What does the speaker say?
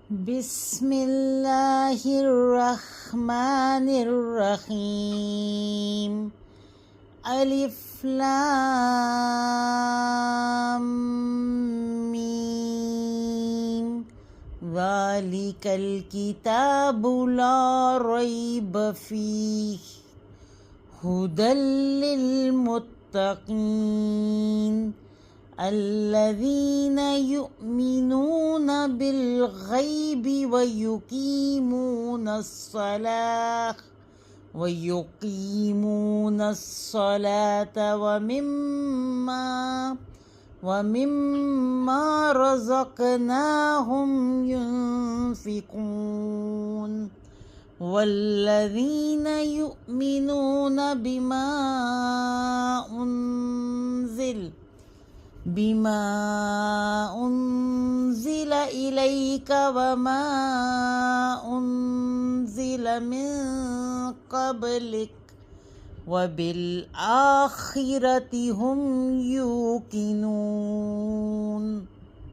بسم الله الرحمن الرحيم. ألف لام ميم. ذلك الكتاب لا ريب فيه هدى للمتقين الذين يؤمنون بالغيب ويقيمون الصلاة ومما رزقناهم ينفقون والذين يؤمنون بما أنزل إليك وما أنزل من قبلك وبالآخرة هم يوقنون.